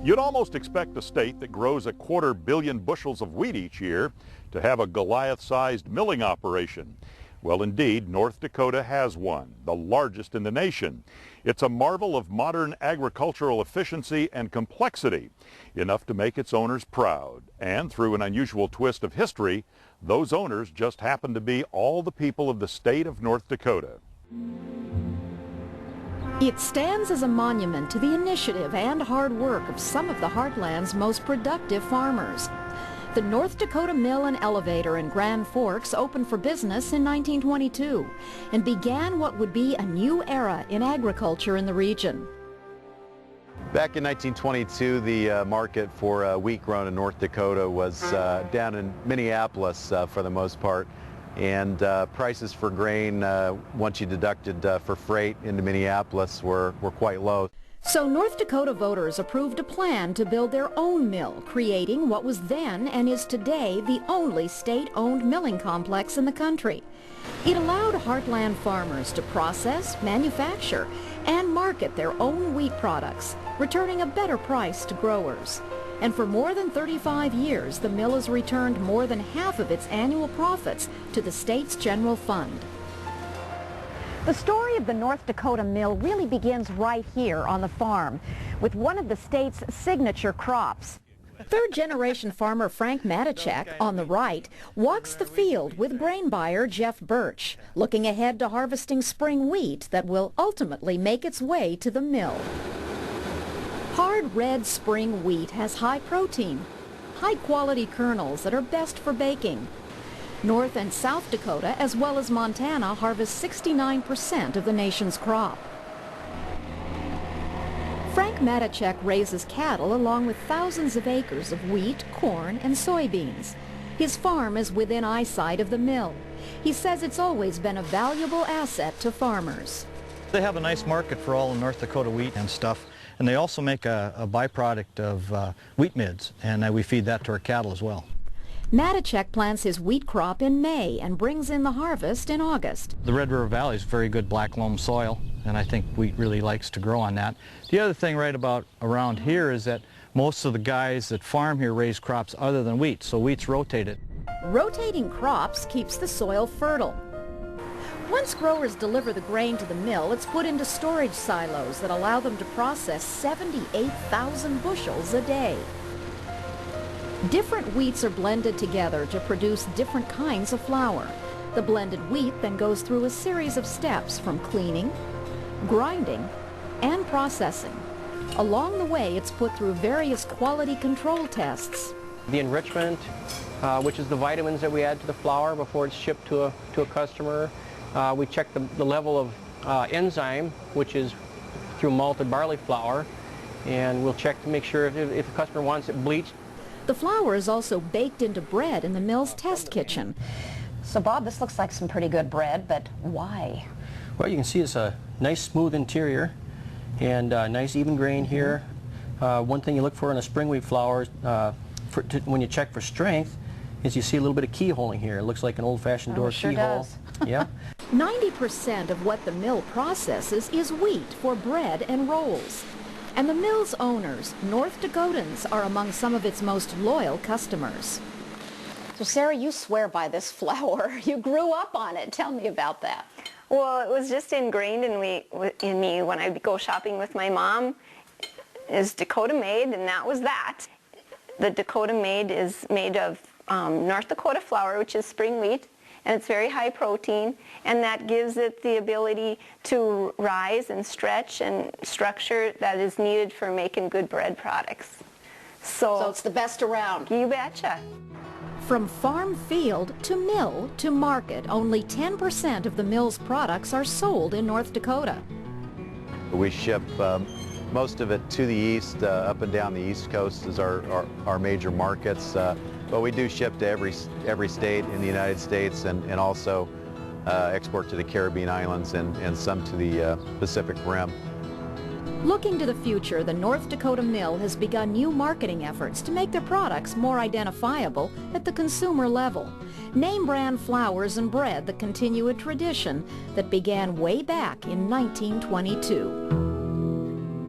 You'd almost expect a state that grows 250 million bushels of wheat each year to have a Goliath-sized milling operation. Well, indeed, North Dakota has one, the largest in the nation. It's a marvel of modern agricultural efficiency and complexity, enough to make its owners proud. And through an unusual twist of history, those owners just happen to be all the people of the state of North Dakota. It stands as a monument to the initiative and hard work of some of the Heartland's most productive farmers. The North Dakota Mill and Elevator in Grand Forks opened for business in 1922 and began what would be a new era in agriculture in the region. Back in 1922, the market for wheat grown in North Dakota was down in Minneapolis for the most part, and prices for grain, once you deducted for freight into Minneapolis, were quite low. So North Dakota voters approved a plan to build their own mill, creating what was then and is today the only state-owned milling complex in the country. It allowed Heartland farmers to process, manufacture, and market their own wheat products, returning a better price to growers. And for more than 35 years, the mill has returned more than half of its annual profits to the state's general fund. The story of the North Dakota mill really begins right here on the farm with one of the state's signature crops. Third-generation farmer Frank Matichak, on the right, walks the field with grain buyer Jeff Birch, looking ahead to harvesting spring wheat that will ultimately make its way to the mill. Hard red spring wheat has high protein, high-quality kernels that are best for baking. North and South Dakota, as well as Montana, harvest 69% of the nation's crop. Frank Matichak raises cattle along with thousands of acres of wheat, corn, and soybeans. His farm is within eyesight of the mill. He says it's always been a valuable asset to farmers. They have a nice market for all the North Dakota wheat and stuff, and they also make a byproduct of wheat midds, and we feed that to our cattle as well. Matichak plants his wheat crop in May and brings in the harvest in August. The Red River Valley is very good black loam soil, and I think wheat really likes to grow on that. The other thing right about around here is that most of the guys that farm here raise crops other than wheat, so wheat's rotated. Rotating crops keeps the soil fertile. Once growers deliver the grain to the mill, it's put into storage silos that allow them to process 78,000 bushels a day. Different wheats are blended together to produce different kinds of flour. The blended wheat then goes through a series of steps from cleaning, grinding, and processing. Along the way, it's put through various quality control tests. The enrichment, which is the vitamins that we add to the flour before it's shipped to a customer. We check the level of enzyme, which is through malted barley flour, and we'll check to make sure if the customer wants it bleached. The flour is also baked into bread in the mill's test kitchen. So Bob, this looks like some pretty good bread, but why? Well, you can see it's a nice smooth interior and nice even grain here. One thing you look for in a spring wheat flour when you check for strength is you see a little bit of keyholing here. It looks like an old-fashioned door sure keyhole. Does. Yeah. 90% of what the mill processes is wheat for bread and rolls. And the mill's owners, North Dakotans, are among some of its most loyal customers. So Sarah, you swear by this flour. You grew up on it. Tell me about that. Well, it was just ingrained in me when I go shopping with my mom. Is Dakota made, and that was that. The Dakota made is made of North Dakota flour, which is spring wheat, and it's very high protein, and that gives it the ability to rise and stretch and structure that is needed for making good bread products. So it's the best around. You betcha. From farm field to mill to market, only 10% of the mill's products are sold in North Dakota. We ship most of it to the east, up and down the East Coast is our major markets. But we do ship to every state in the United States and also export to the Caribbean islands and some to the Pacific Rim. Looking to the future, the North Dakota mill has begun new marketing efforts to make their products more identifiable at the consumer level. Name brand flours and bread that continue a tradition that began way back in 1922.